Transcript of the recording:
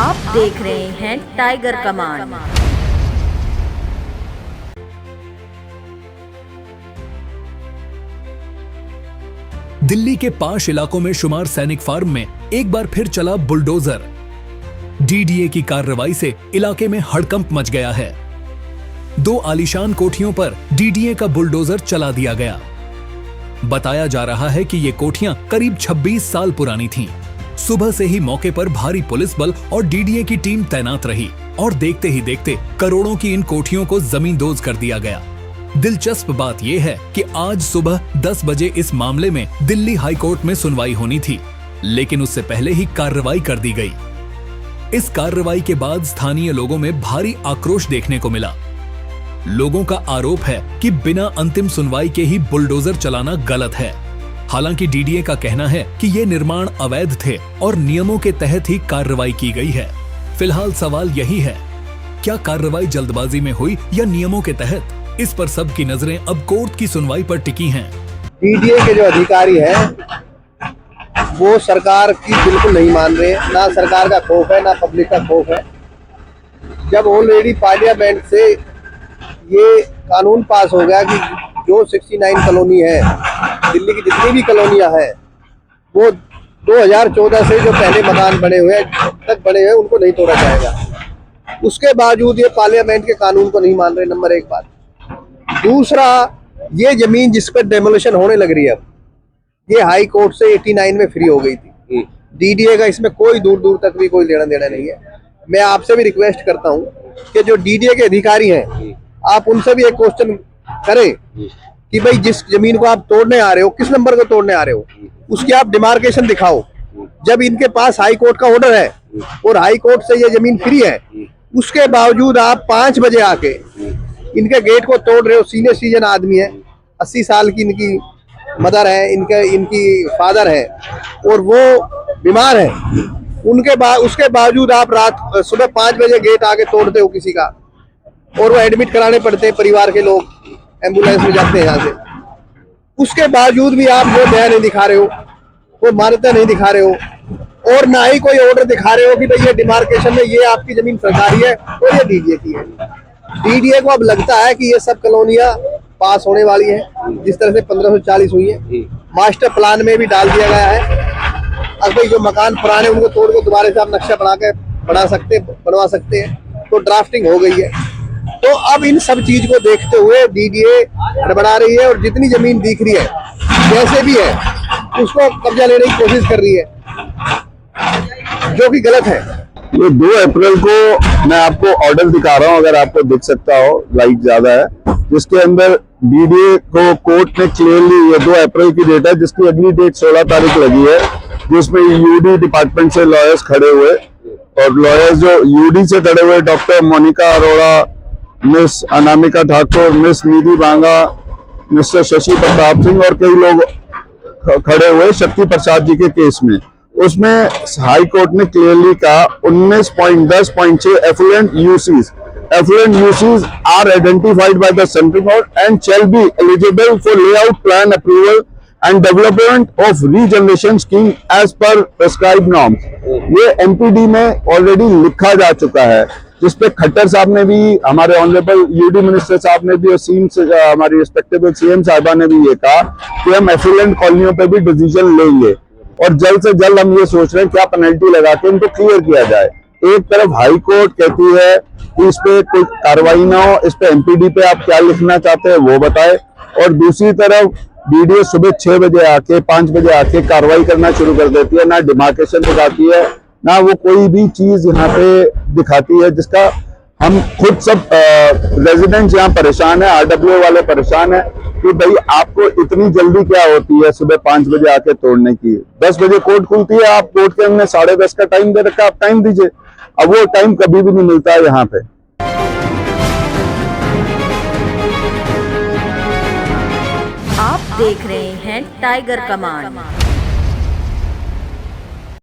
आप देख रहे हैं टाइगर कमान। दिल्ली के पाश इलाकों में शुमार सैनिक फार्म में एक बार फिर चला बुलडोजर। डीडीए की कार्रवाई से इलाके में हड़कंप मच गया है। 2 आलीशान कोठियों पर डीडीए का बुलडोजर चला दिया गया। बताया जा रहा है कि ये कोठियां करीब 26 साल पुरानी थीं। सुबह से ही मौके पर भारी पुलिस बल और डीडीए की टीम तैनात रही और देखते ही देखते करोड़ों की इन कोठियों को जमींदोज कर दिया गया। दिलचस्प बात यह है कि आज सुबह 10 बजे इस मामले में दिल्ली हाई कोर्ट में सुनवाई होनी थी, लेकिन उससे पहले ही कार्रवाई कर दी गई। इस कार्रवाई के बाद स्थानीय लोगों में भारी आक्रोश देखने को मिला। लोगों का आरोप है कि बिना अंतिम सुनवाई के ही बुलडोजर चलाना गलत है। हालांकि डीडीए का कहना है कि ये निर्माण अवैध थे और नियमों के तहत ही कार्रवाई की गई है। फिलहाल सवाल यही है, क्या कार्रवाई जल्दबाजी में हुई या नियमों के तहत? इस पर सबकी नजरें अब कोर्ट की सुनवाई पर टिकी हैं। डीडीए के जो अधिकारी हैं वो सरकार की बिल्कुल नहीं मान रहे, ना सरकार का खौफ है ना पब्लिक का खौफ है। जब ऑलरेडी पार्लियामेंट से ये कानून पास हो गया कि जो 69 कॉलोनी है, दिल्ली की जितनी भी कॉलोनियां हैं, वो 2014 से जो पहले मकान बने हुए तक बने हुए उनको नहीं तोड़ा जाएगा। उसके बावजूद ये पार्लियामेंट के कानून को नहीं मान रहे, नंबर 1 बात। दूसरा, ये जमीन जिस पर डेमोलिशन होने लग रही है अब, ये हाई कोर्ट से 89 में फ्री हो गई थी। डीडीए का इसमें कोई दूर दूर तक भी कोई लेना देना नहीं है। मैं आपसे भी रिक्वेस्ट करता हूँ कि जो डीडीए के अधिकारी हैं, आप उनसे भी एक क्वेश्चन करें कि भाई जिस जमीन को आप तोड़ने आ रहे हो, किस नंबर को तोड़ने आ रहे हो, उसकी आप डिमार्केशन दिखाओ। जब इनके पास हाई कोर्ट का ऑर्डर है और हाई कोर्ट से ये जमीन फ्री है, उसके बावजूद आप 5 बजे आके इनके गेट को तोड़ रहे हो। सीनियर सिटीजन आदमी है, 80 साल की इनकी मदर है, इनकी फादर है और वो बीमार है। उसके बावजूद आप सुबह 5 बजे गेट आके तोड़ते हो किसी का, और वो एडमिट कराने पड़ते हैं परिवार के लोग, एम्बुलेंस में जाते हैं यहाँ से। उसके बावजूद भी आप वो दया नहीं दिखा रहे हो, वो मान्यता नहीं दिखा रहे हो, और ना ही कोई ऑर्डर दिखा रहे हो कि भाई ये डिमार्केशन में ये आपकी जमीन सरकारी है और ये डीडीए की है। डीडीए को अब लगता है कि ये सब कॉलोनियां पास होने वाली हैं, जिस तरह से 1540 हुई है। मास्टर प्लान में भी डाल दिया गया है। अब भाई जो मकान पुराने उनको तोड़ के दोबारा से आप नक्शा बनवा सकते हैं, तो ड्राफ्टिंग हो गई है। तो अब इन सब चीज को देखते हुए डीडीए गड़बड़ा रही है और जितनी जमीन दिख रही है जैसे भी है उसको कब्जा लेने की कोशिश कर रही है, जो कि गलत है। ये 2 अप्रैल को मैं आपको ऑर्डर दिखा रहा हूँ, अगर आपको दिख सकता हो, लाइट ज्यादा है, जिसके अंदर डीडीए को कोर्ट ने क्लियरली, ये 2 अप्रैल की डेट है, जिसकी अगली डेट 16 तारीख लगी है, जिसमें यूडी डिपार्टमेंट से लॉयर्स खड़े हुए, और लॉयर्स जो यूडी से खड़े हुए doctor Monika Arora, miss Anamika Thakur, miss Nidhi Banga, mister Shashi Pratap Singh और कई लोग खड़े हुए शक्ति प्रसाद जी के केस में। उसमें हाई कोर्ट ने क्लियरली कहा 19.10.6 effluent uses are identified by the central court and shall be eligible for layout plan approval and development of regeneration scheme as per prescribed norms। ये एमपीडी में ऑलरेडी लिखा जा चुका है, जिसपे खट्टर साहब ने भी, हमारे ऑनरेबल यूडी मिनिस्टर साहब ने भी, और हमारी रिस्पेक्टेबल सीएम साहिबा ने भी ये कहा कि हम एफिलेंट कॉलोनियों पे भी डिसीजन लेंगे, और जल्द से जल्द हम ये सोच रहे हैं क्या पेनल्टी लगा के इनको क्लियर किया जाए। एक तरफ हाई कोर्ट कहती है कि इस पे कोई कार्रवाई ना हो, इस पे एमपीडी पे आप क्या लिखना चाहते हैं वो बताएं, और दूसरी तरफ डीडीए सुबह 6 बजे आके 5 बजे आके कार्रवाई करना शुरू कर देती है। ना डिमार्केशन दिखाती है, ना वो कोई भी चीज यहाँ पे दिखाती है, जिसका हम खुद सब रेजिडेंट्स यहाँ परेशान है, आरडब्ल्यू वाले परेशान है कि भाई आपको इतनी जल्दी क्या होती है सुबह 5 बजे आके तोड़ने की। 10 बजे कोर्ट खुलती है, आप कोर्ट के हमने 10:30 का टाइम दे रखा, आप टाइम दीजिए। अब वो टाइम कभी भी नहीं मिलता है यहाँ पे। आप देख रहे हैं टाइगर कमान।